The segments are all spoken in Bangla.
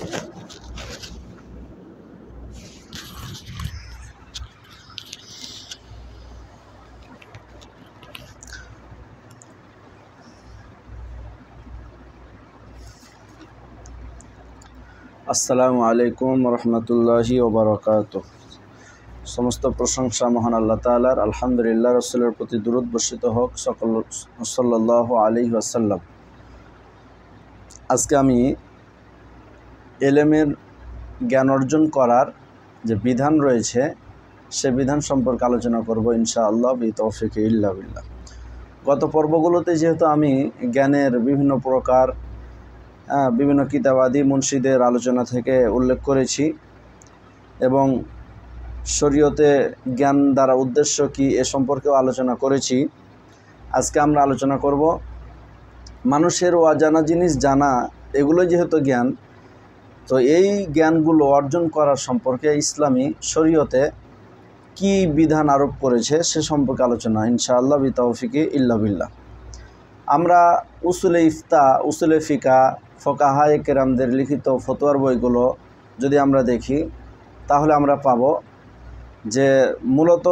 আসসালামু আলাইকুম রহমতুল্লাহি ওয়া বারাকাতুহু। সমস্ত প্রশংসা মহান আল্লাহ তাআলার। আলহামদুলিল্লাহ, রাসূলের প্রতি দুরূদ বর্ষিত হোক সাল্লাল্লাহু আলাইহি ওয়াসাল্লাম। আজকে আমি ইলমের জ্ঞান অর্জন করার যে বিধান রয়েছে সে বিধান সম্পর্কে আলোচনা করব ইনশাআল্লাহ বিতৌফিকে ইল্লা বিল্লাহ। গত পর্বগুলোতে যেহেতু আমি জ্ঞানের বিভিন্ন প্রকার বিভিন্ন কিতাবাদি মুন্সিদের আলোচনা থেকে উল্লেখ করেছি এবং শরীয়তে জ্ঞান দ্বারা উদ্দেশ্য কি এ সম্পর্কেও আলোচনা করেছি। আজকে আমরা আলোচনা করব মানুষের অজানা জিনিস জানা, এগুলো যেহেতু জ্ঞান, তো এই জ্ঞানগুলো অর্জন করার সম্পর্কে ইসলামী শরীয়তে কি বিধান আরোপ করেছে সে সম্পর্কে আলোচনা ইনশাআল্লাহ বিতৌফিকে ইল্লা বিল্লাহ। আমরা উসুলে ইফতা, উসুলে ফিকা, ফকাহায়ে কেরামদের লিখিত ফতোয়ার বইগুলো যদি আমরা দেখি তাহলে আমরা পাব যে মূলত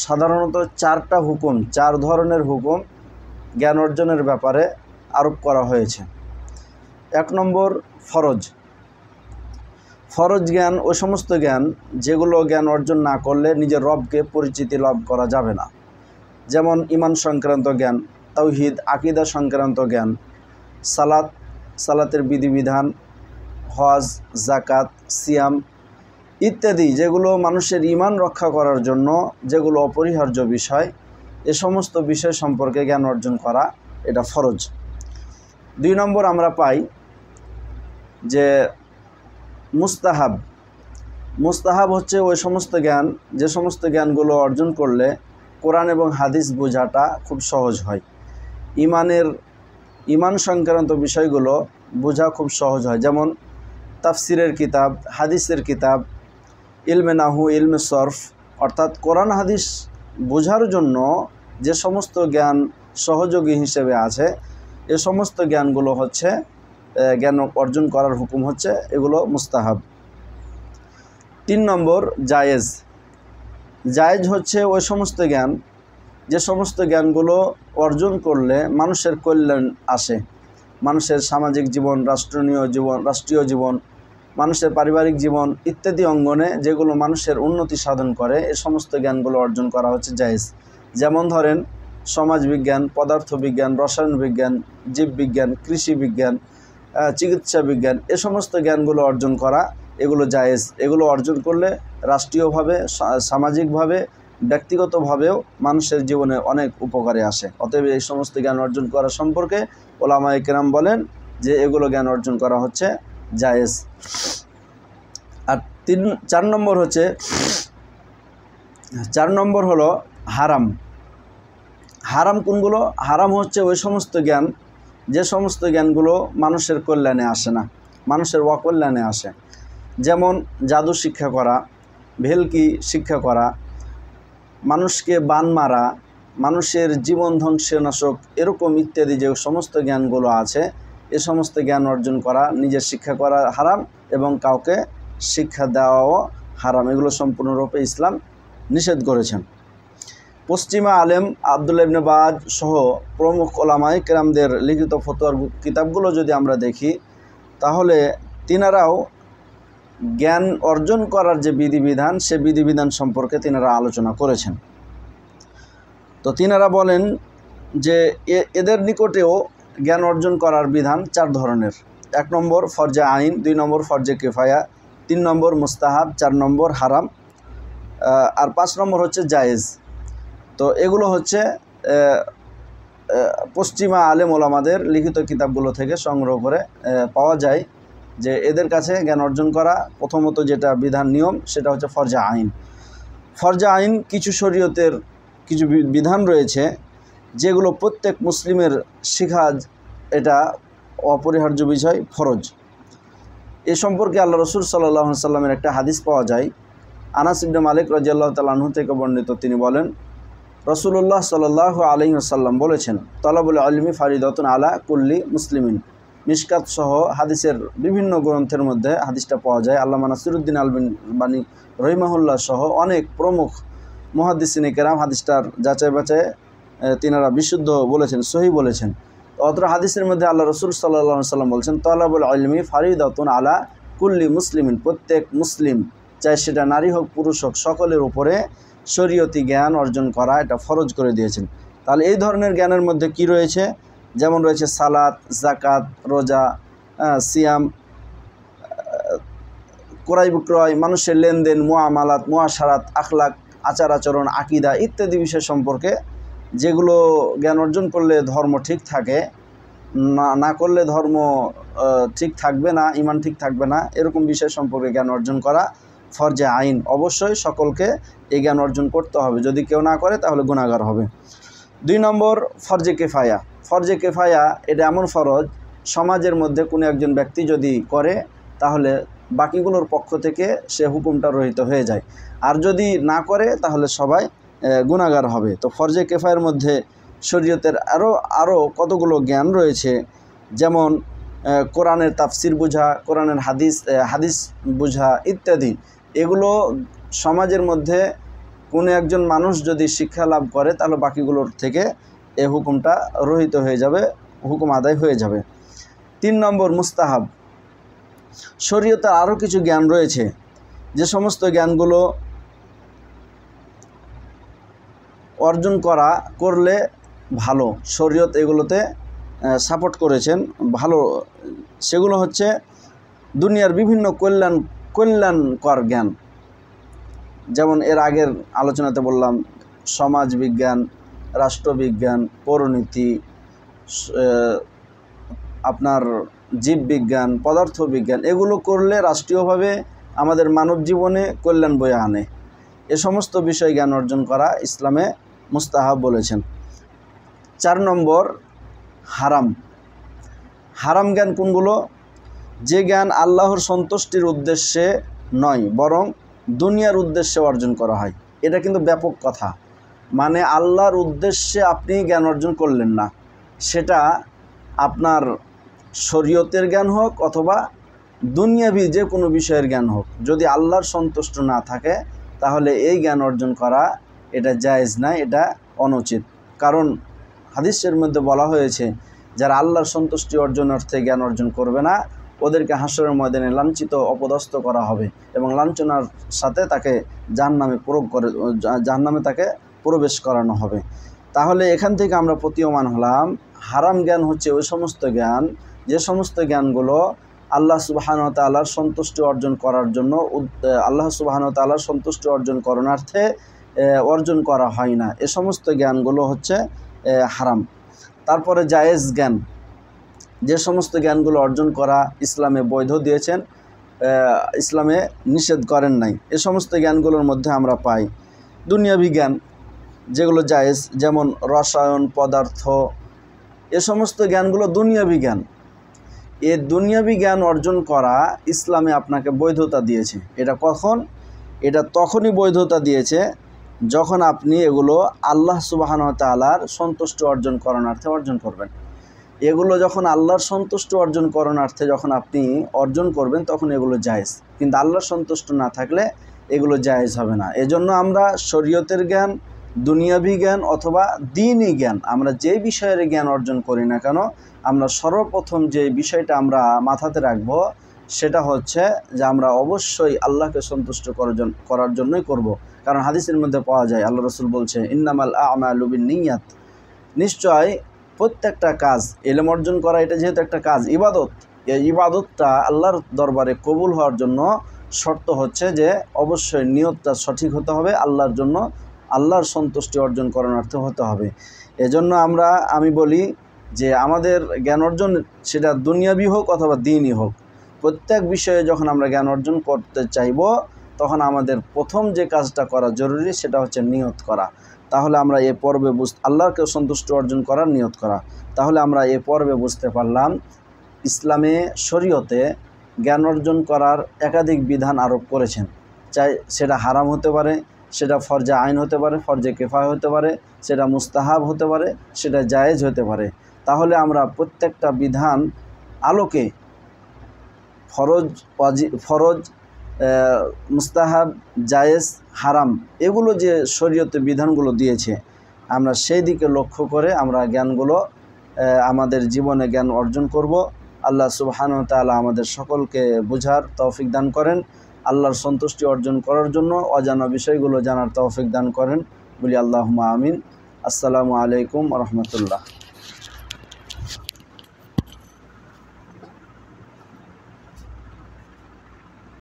সাধারণত চারটা হুকুম, চার ধরনের হুকুম জ্ঞান অর্জনের ব্যাপারে আরোপ করা হয়েছে। 1 নম্বর ফরজ। ফরজ জ্ঞান ওই সমস্ত জ্ঞান যেগুলো জ্ঞান অর্জন না করলে নিজের রবকে পরিচিতি লাভ করা যাবে না। যেমন ঈমান সংক্রান্ত জ্ঞান, তাওহীদ আকীদা সংক্রান্ত জ্ঞান, সালাতের বিধিবিধান, হজ, যাকাত, সিয়াম ইত্যাদি, যেগুলো মানুষের ঈমান রক্ষা করার জন্য যেগুলো অপরিহার্য বিষয়, এ সমস্ত বিষয় সম্পর্কে জ্ঞান অর্জন করা এটা ফরজ। 2 নম্বর আমরা পাই যে মুস্তাহাব। মুস্তাহাব হচ্ছে ওই সমস্ত জ্ঞান যে সমস্ত জ্ঞানগুলো অর্জন করলে কোরআন এবং হাদিস বোঝাটা খুব সহজ হয়। ঈমান সংক্রান্ত বিষয়গুলো বোঝা খুব সহজ হয়। যেমন তাফসিরের কিতাব, হাদিসের কিতাব, ইলমে নাহু, ইলমে সরফ, অর্থাৎ কোরআন হাদিস বোঝার জন্য যে সমস্ত জ্ঞান সহযোগী হিসেবে আছে এ সমস্ত জ্ঞানগুলো হচ্ছে জ্ঞান অর্জন করার হুকুম হচ্ছে এগুলো মুস্তাহাব। 3 নম্বর জায়েজ। জায়েজ হচ্ছে ওই সমস্ত জ্ঞান যে সমস্ত জ্ঞানগুলো অর্জন করলে মানুষের কল্যাণ আসে, মানুষের সামাজিক জীবন, রাষ্ট্রীয় জীবন, মানুষের পারিবারিক জীবন ইত্যাদি অঙ্গনে যেগুলো মানুষের উন্নতি সাধন করে এ সমস্ত জ্ঞানগুলো অর্জন করা হচ্ছে জায়েজ। যেমন ধরেন সমাজবিজ্ঞান, পদার্থবিজ্ঞান, রসায়ন বিজ্ঞান, জীববিজ্ঞান, কৃষি বিজ্ঞান, চিকিৎসা বিজ্ঞান, এ সমস্ত জ্ঞানগুলো অর্জন করা এগুলো জায়েজ। এগুলো অর্জন করলে রাষ্ট্রীয়ভাবে, সামাজিকভাবে, ব্যক্তিগতভাবেও মানুষের জীবনে অনেক উপকারে আসে। অতএব এই সমস্ত জ্ঞান অর্জন করা সম্পর্কে ওলামায়ে কেরাম বলেন যে এগুলো জ্ঞান অর্জন করা হচ্ছে জায়েজ। আর 4 নম্বর হলো হারাম। হারাম কোনগুলো? হারাম হচ্ছে ওই সমস্ত জ্ঞান যে সমস্ত জ্ঞানগুলো মানুষের কল্যাণে আসে না, মানুষের অকল্যাণে আসে। যেমন জাদু শিক্ষা করা, ভেলকি শিক্ষা করা, মানুষকে বান মারা, মানুষের জীবন ধ্বংসনাশক, এরকম ইত্যাদি যে সমস্ত জ্ঞানগুলো আছে এ সমস্ত জ্ঞান অর্জন করা, নিজের শিক্ষা করা হারাম এবং কাউকে শিক্ষা দেওয়াও হারাম। এগুলো সম্পূর্ণরূপে ইসলাম নিষেধ করেছেন। পশ্চিমা আলেম আব্দুল্লাহ ইবনে বাজ সহ প্রমুখ ওলামায়ে কেরামদের লিখিত ফতোয়ার কিতাবগুলো যদি আমরা দেখি তাহলে তিনারাও জ্ঞান অর্জন করার যে বিধিবিধান সে বিধিবিধান সম্পর্কে তিনারা আলোচনা করেছেন। তো তিনারা বলেন যে এদের নিকটেও জ্ঞান অর্জন করার বিধান 4 ধরনের। 1 নম্বর ফরজে আইন, 2 নম্বর ফরজে কিফায়া, 3 নম্বর মুস্তাহাব, 4 নম্বর হারাম, আর 5 নম্বর হচ্ছে জায়েজ। তো এগুলো হচ্ছে পশ্চিমা আলেম ওলামাদের লিখিত কিতাবগুলো থেকে সংগ্রহ করে পাওয়া যায় যে এদের কাছে জ্ঞান অর্জন করা প্রথমত যেটা বিধান নিয়ম সেটা হচ্ছে ফরজে আইন। ফরজে আইন কিছু শরীয়তের কিছু বিধান রয়েছে যেগুলো প্রত্যেক মুসলিমের শিখা এটা অপরিহার্য বিষয়, ফরজ। এ সম্পর্কে আল্লাহ রসুল সাল্লাল্লাহু আলাইহি ওয়াসাল্লামের একটা হাদিস পাওয়া যায়। আনাস ইবনে মালিক রাদিয়াল্লাহু তাআলা আনহু থেকে বর্ণিত, তিনি বলেন রাসূলুল্লাহ সাল্লাল্লাহু আলাইহি ওয়াসাল্লাম বলেছেন, তলাবুল ইলমি ফারিদাতুন আলা কুল্লি মুসলিমিন মিশকাত সহ হাদিসের বিভিন্ন গ্রন্থের মধ্যে হাদিসটা পাওয়া যায়। আল্লামা নাসিরুদ্দিন আলবানী রহিমাহুল্লাহ সহ অনেক প্রমুখ মুহাদ্দিসিনে কেরাম হাদিসটার যাচাই বাছাই তিনারা বিশুদ্ধ বলেছেন, সহি বলেছেন। অত্র হাদিসের মধ্যে আল্লাহ রসুল সাল্লাল্লাহু আলাইহি সাল্লাম বলছেন, তলাবুল ইলমি ফারিদাতুন আলা কুল্লি মুসলিমিন, প্রত্যেক মুসলিম চাই সেটা নারী হোক পুরুষ হোক সকলের উপরে শরীয়তি জ্ঞান অর্জন করা এটা ফরজ করে দিয়েছেন। তাহলে এই ধরনের জ্ঞানের মধ্যে কি রয়েছে? যেমন রয়েছে সালাত, জাকাত, রোজা, সিয়াম, ক্রয় বিক্রয়, মানুষের লেনদেন, মুআমালাত, মুআশারাত, আখলাক, আচার আচরণ, আকীদা ইত্যাদি বিষয় সম্পর্কে যেগুলো জ্ঞান অর্জন করলে ধর্ম ঠিক থাকে, না করলে ধর্ম ঠিক থাকবে না, ঈমান ঠিক থাকবে না, এরকম বিষয় সম্পর্কে জ্ঞান অর্জন করা ফরজে আইন। অবশ্যই সকলকে এই জ্ঞান অর্জন করতে হবে, যদি কেউ না করে তাহলে গুনাহগার হবে। 2 নম্বর ফরজে কেফায়া। ফরজে কেফায়া এটা এমন ফরজ, সমাজের মধ্যে কোনো একজন ব্যক্তি যদি করে তাহলে বাকিগুলোর পক্ষ থেকে সে হুকুমটা রহিত হয়ে যায়, আর যদি না করে তাহলে সবাই গুনাহগার হবে। তো ফরজে কেফায়ের মধ্যে শরীয়তের আরও কতগুলো জ্ঞান রয়েছে, যেমন কোরআনের তাফসির বোঝা, কোরআনের হাদিস বোঝা ইত্যাদি। এগুলো সমাজের মধ্যে কোনো একজন মানুষ যদি শিক্ষা লাভ করে তাহলে বাকিগুলোর থেকে এ হুকুমটা রহিত হয়ে যাবে, হুকুম আদায় হয়ে যাবে। 3 নম্বর মুস্তাহাব। শরীয়তের আরও কিছু জ্ঞান রয়েছে, যে সমস্ত জ্ঞানগুলো অর্জন করলে ভালো, শরীয়ত এগুলোতে সাপোর্ট করেছেন ভালো। সেগুলো হচ্ছে দুনিয়ার বিভিন্ন কল্যাণকর জ্ঞান, যেমন এর আগের আলোচনাতে বললাম সমাজ বিজ্ঞান, রাষ্ট্রবিজ্ঞান, পৌরনীতি, আপনার জীববিজ্ঞান, পদার্থবিজ্ঞান, এগুলো করলে রাষ্ট্রীয়ভাবে আমাদের মানব জীবনে কল্যাণ বয়ে আনে। এ সমস্ত বিষয় জ্ঞান অর্জন করা ইসলামে মুস্তাহাব বলেছেন। 4 নম্বর হারাম। হারাম জ্ঞান কোনগুলো? যে জ্ঞান আল্লাহর সন্তুষ্টির উদ্দেশ্যে নয় বরং দুনিয়ার উদ্দেশ্যে অর্জন করা হয়। এটা কিন্তু ব্যাপক কথা, মানে আল্লাহর উদ্দেশ্যে আপনি জ্ঞান অর্জন করলেন না, সেটা আপনার শরীয়তের জ্ঞান হোক অথবা দুনিয়াবি যে কোনো বিষয়ের জ্ঞান হোক, যদি আল্লাহর সন্তুষ্ট না থাকে তাহলে এই জ্ঞান অর্জন করা এটা জায়েজ না, এটা অনুচিত। কারণ হাদিসের মধ্যে বলা হয়েছে যারা আল্লাহর সন্তুষ্টি অর্জনার্থে জ্ঞান অর্জন করবে না ওদেরকে হাসরের ময়দানে লাঞ্ছিত অপদস্থ করা হবে এবং লাঞ্ছনার সাথে তাকে জাহান্নামে তাকে প্রবেশ করানো হবে। তাহলে এখান থেকে আমরা প্রতীয়মান হলাম হারাম জ্ঞান হচ্ছে ওই সমস্ত জ্ঞান যে সমস্ত জ্ঞানগুলো আল্লাহ সুবহানাহু ওয়া তাআলার সন্তুষ্টি অর্জন করার জন্য আল্লাহ সুবহানাহু ওয়া তাআলার সন্তুষ্টি অর্জন করণার্থে অর্জন করা হয় না, এ সমস্ত জ্ঞানগুলো হচ্ছে হারাম। তারপরে জায়েজ জ্ঞান, যে সমস্ত জ্ঞানগুলো অর্জন করা ইসলামে বৈধ দিয়েছেন, ইসলামে নিষেধ করেন নাই, এ সমস্ত জ্ঞানগুলোর মধ্যে আমরা পাই দুনিয়াবি জ্ঞান যেগুলো জায়েজ, যেমন রসায়ন, পদার্থ, এ সমস্ত জ্ঞানগুলো দুনিয়াবি জ্ঞান। এ দুনিয়াবি জ্ঞান অর্জন করা ইসলামে আপনাকে বৈধতা দিয়েছে। এটা কখন? এটা তখনই বৈধতা দিয়েছে যখন আপনি এগুলো আল্লাহ সুবহানাহু ওয়া তাআলার সন্তুষ্টি অর্জন করণার্থে অর্জন করবেন। এগুলো যখন আল্লাহর সন্তুষ্টি অর্জন করণার্থে যখন আপনি অর্জন করবেন তখন এগুলো জায়েজ, কিন্তু আল্লাহর সন্তুষ্ট না থাকলে এগুলো জায়েজ হবে না। এজন্য আমরা শরীয়তের জ্ঞান, দুনিয়াবি জ্ঞান অথবা দ্বীনি জ্ঞান, আমরা যে বিষয়ের জ্ঞান অর্জন করি না কেন, আমরা সর্বপ্রথম যে বিষয়টা আমরা মাথাতে রাখব সেটা হচ্ছে যে আমরা অবশ্যই আল্লাহকে সন্তুষ্ট করার জন্যই করব। কারণ হাদিসের মধ্যে পাওয়া যায় আল্লাহ রসুল বলছে ইন্নামাল আমালু বিন্নিয়াত, নিশ্চয় প্রত্যেকটা কাজ, ইলম অর্জন করা এটা যেহেতু একটা কাজ, ইবাদত, এই ইবাদতটা আল্লাহর দরবারে কবুল হওয়ার জন্য শর্ত হচ্ছে যে অবশ্যই নিয়তটা সঠিক হতে হবে, আল্লাহর জন্য, আল্লাহর সন্তুষ্টি অর্জন করণার্থে হতে হবে। এজন্য আমি বলি যে আমাদের জ্ঞান অর্জন সেটা দুনিয়াবি হোক অথবা দ্বীনি হোক, প্রত্যেক বিষয়ে যখন আমরা জ্ঞান অর্জন করতে চাইব তখন আমাদের প্রথম যে কাজটা করা জরুরি সেটা হচ্ছে নিয়ত করা। তাহলে আমরা এ পর্বে আল্লাহকে সন্তুষ্ট অর্জন করার নিয়ত করা। তাহলে আমরা এ পর্বে বুঝতে পারলাম ইসলামে শরীয়তে জ্ঞান অর্জন করার একাধিক বিধান আরোপ করেছেন, চাই সেটা হারাম হতে পারে, সেটা ফরজে আইন হতে পারে, ফরজে কেফায়া হতে পারে, সেটা মুস্তাহাব হতে পারে, সেটা জায়েজ হতে পারে। তাহলে আমরা প্রত্যেকটা বিধান আলোকে ফরজ মুস্তাহাব জায়েজ হারাম এগুলো যে শরীয়তে বিধানগুলো দিয়েছে আমরা সেই দিকে লক্ষ্য করে আমরা জ্ঞানগুলো আমাদের জীবনে জ্ঞান অর্জন করব। আল্লাহ সুবহানাহু ওয়া তাআলা আমাদের সকলকে বুঝার তৌফিক দান করেন, আল্লাহর সন্তুষ্টি অর্জন করার জন্য অজানা বিষয়গুলো জানার তৌফিক দান করেন বলি আল্লাহুম্মা আমিন। আসসালামু আলাইকুম ওয়া রাহমাতুল্লাহ।